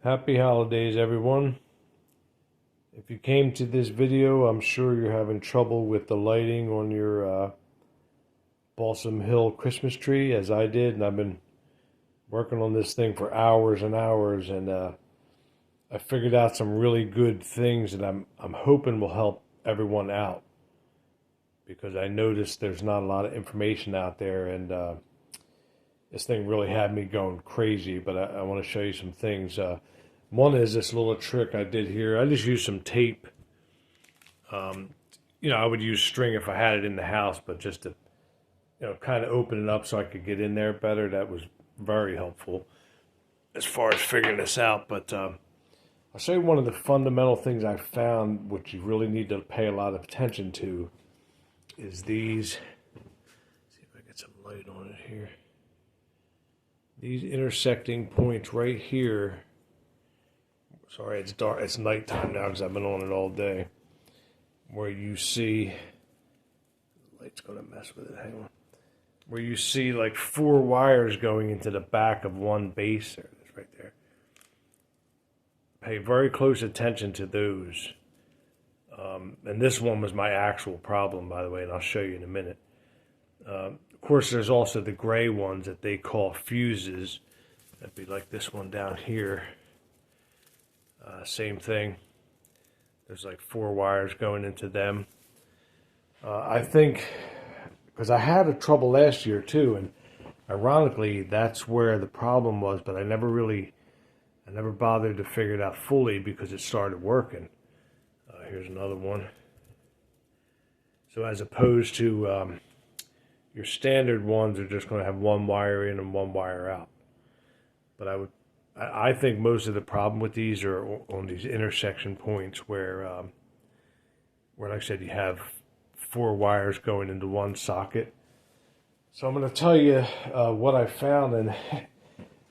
Happy holidays, everyone. If you came to this video, I'm sure you're having trouble with the lighting on your Balsam Hill Christmas tree, as I did, and I've been working on this thing for hours and hours, and I figured out some really good things that I'm hoping will help everyone out, because I noticed there's not a lot of information out there, and this thing really had me going crazy. But I want to show you some things. One is this little trick I did here. I just used some tape. I would use string if I had it in the house, but just to, kind of open it up so I could get in there better. That was very helpful as far as figuring this out. But I'll show you one of the fundamental things I found, which you really need to pay a lot of attention to, is these. Let's see if I get some light on it here. These intersecting points right here. Sorry, it's dark. It's nighttime now because I've been on it all day. Where you see, the light's gonna mess with it. Hang on. Where you see like 4 wires going into the back of one base. There it is, right there. Pay very close attention to those. And this one was my actual problem, by the way, and I'll show you in a minute. Of course, there's also the gray ones that they call fuses. That'd be like this one down here. Same thing. There's like 4 wires going into them. I think, because I had a trouble last year too, and ironically, that's where the problem was, but I never bothered to figure it out fully because it started working. Here's another one. So as opposed to your standard ones are just going to have 1 wire in and 1 wire out. But I think most of the problem with these are on these intersection points where like I said, you have 4 wires going into one socket. So I'm going to tell you what I found, and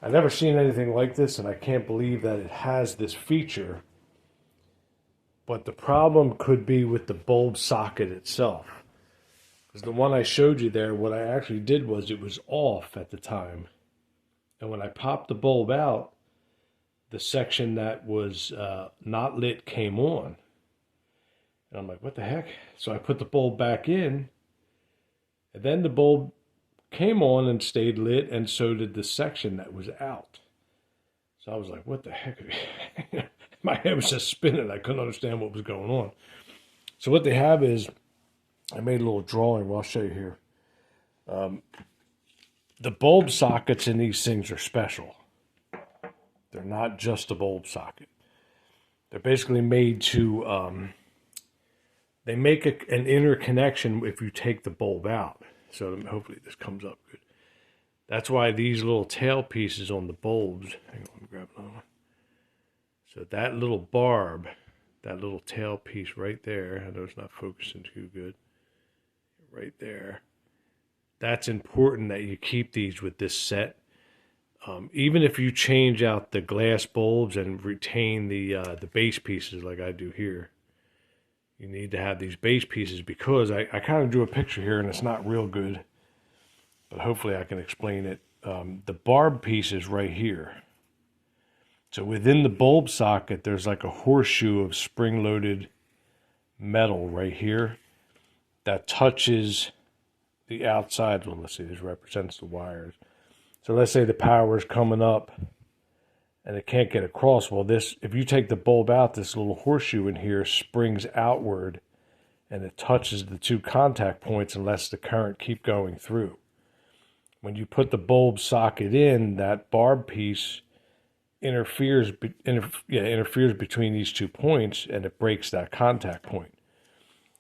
I've never seen anything like this, and I can't believe that it has this feature. But the problem could be with the bulb socket itself. Because the one I showed you there, what I actually did was it was off at the time. And when I popped the bulb out, the section that was not lit came on. And I'm like, what the heck? So I put the bulb back in, and then the bulb came on and stayed lit, and so did the section that was out. So I was like, what the heck? My head was just spinning. I couldn't understand what was going on. So what they have is, I made a little drawing. Well, I'll show you here. The bulb sockets in these things are special. They're not just a bulb socket. They're basically made to, they make an interconnection if you take the bulb out. So hopefully this comes up good. That's why these little tail pieces on the bulbs, hang on, let me grab another one. So that little barb, that little tail piece right there, I know it's not focusing too good, right there. That's important that you keep these with this set. Even if you change out the glass bulbs and retain the base pieces like I do here, you need to have these base pieces, because I kind of drew a picture here and it's not real good, but hopefully I can explain it. The barb piece is right here. So within the bulb socket, there's like a horseshoe of spring-loaded metal right here that touches the outside. Well, let's see, this represents the wires. So let's say the power is coming up and it can't get across. Well, this, if you take the bulb out, this little horseshoe in here springs outward and it touches the 2 contact points and lets the current keep going through. When you put the bulb socket in, that barb piece interferes between these 2 points, and it breaks that contact point.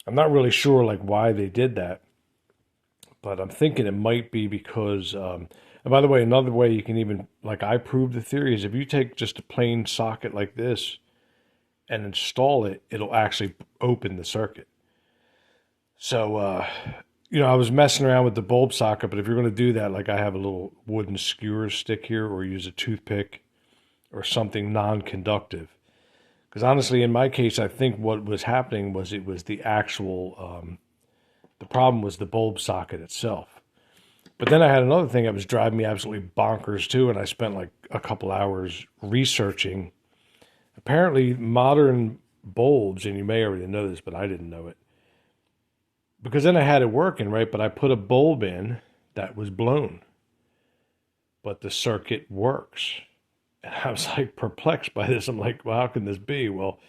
I'm not really sure like why they did that, but I'm thinking it might be because and by the way, another way you can even, like I proved the theory, is if you take just a plain socket like this and install it, it'll actually open the circuit. So, I was messing around with the bulb socket, but if you're going to do that, like I have a little wooden skewer stick here, or use a toothpick or something non-conductive. Because honestly, in my case, I think what was happening was it was the actual, the problem was the bulb socket itself. But then I had another thing that was driving me absolutely bonkers too, and I spent like a couple hours researching apparently modern bulbs, and you may already know this, but I didn't know it, because then I had it working, right? But I put a bulb in that was blown, but the circuit works. And I was like perplexed by this. I'm like, well, how can this be? Well,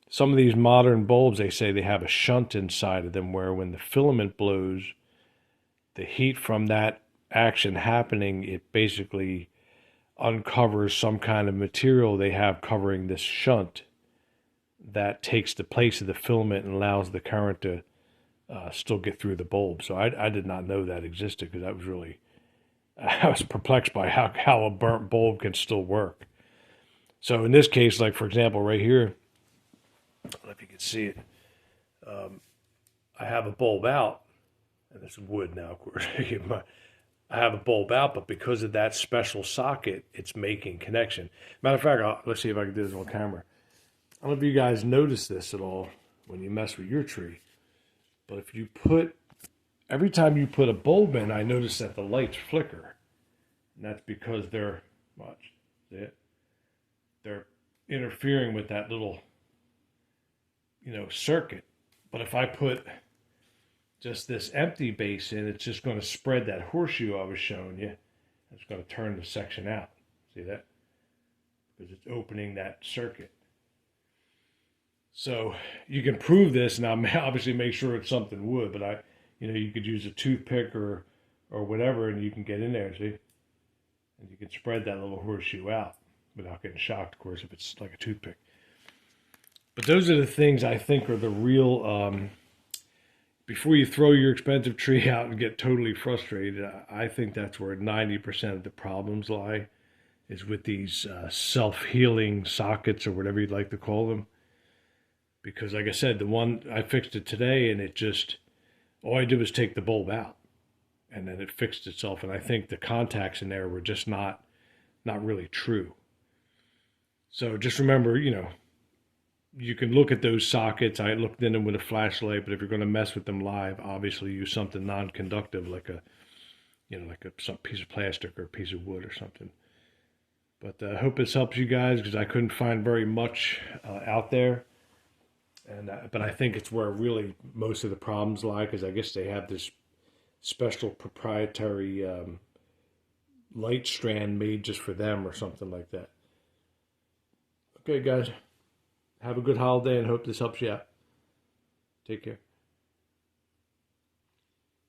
some of these modern bulbs, they say they have a shunt inside of them where when the filament blows, the heat from that action happening, it basically uncovers some kind of material they have covering this shunt that takes the place of the filament and allows the current to still get through the bulb. So I did not know that existed, because that was really, I was perplexed by how a burnt bulb can still work. So in this case, like for example, right here, I don't know if you can see it, I have a bulb out, and it's wood now, of course. I have a bulb out, but because of that special socket, it's making connection. Matter of fact, let's see if I can do this on camera. I don't know if you guys notice this at all when you mess with your tree, but if you every time you put a bulb in, I notice that the lights flicker. And that's because watch, see it? They're interfering with that little, circuit. But if I put just this empty base in, it's just going to spread that horseshoe I was showing you. It's going to turn the section out. See that? Because it's opening that circuit. So you can prove this, and I'll obviously make sure it's something wood, but you could use a toothpick or whatever, and you can get in there, see? And you can spread that little horseshoe out without getting shocked, of course, if it's like a toothpick. But those are the things I think are the real, before you throw your expensive tree out and get totally frustrated, I think that's where 90% of the problems lie, is with these self-healing sockets or whatever you'd like to call them. Because like I said, the one, I fixed it today, and all I did was take the bulb out, and then it fixed itself. And I think the contacts in there were just not really true. So just remember, you can look at those sockets. I looked in them with a flashlight, but if you're going to mess with them live, obviously use something non-conductive, like some piece of plastic or a piece of wood or something. But I hope this helps you guys, because I couldn't find very much out there. But I think it's where really most of the problems lie, because I guess they have this special proprietary light strand made just for them or something like that. Okay, guys. Have a good holiday, and hope this helps you out. Take care.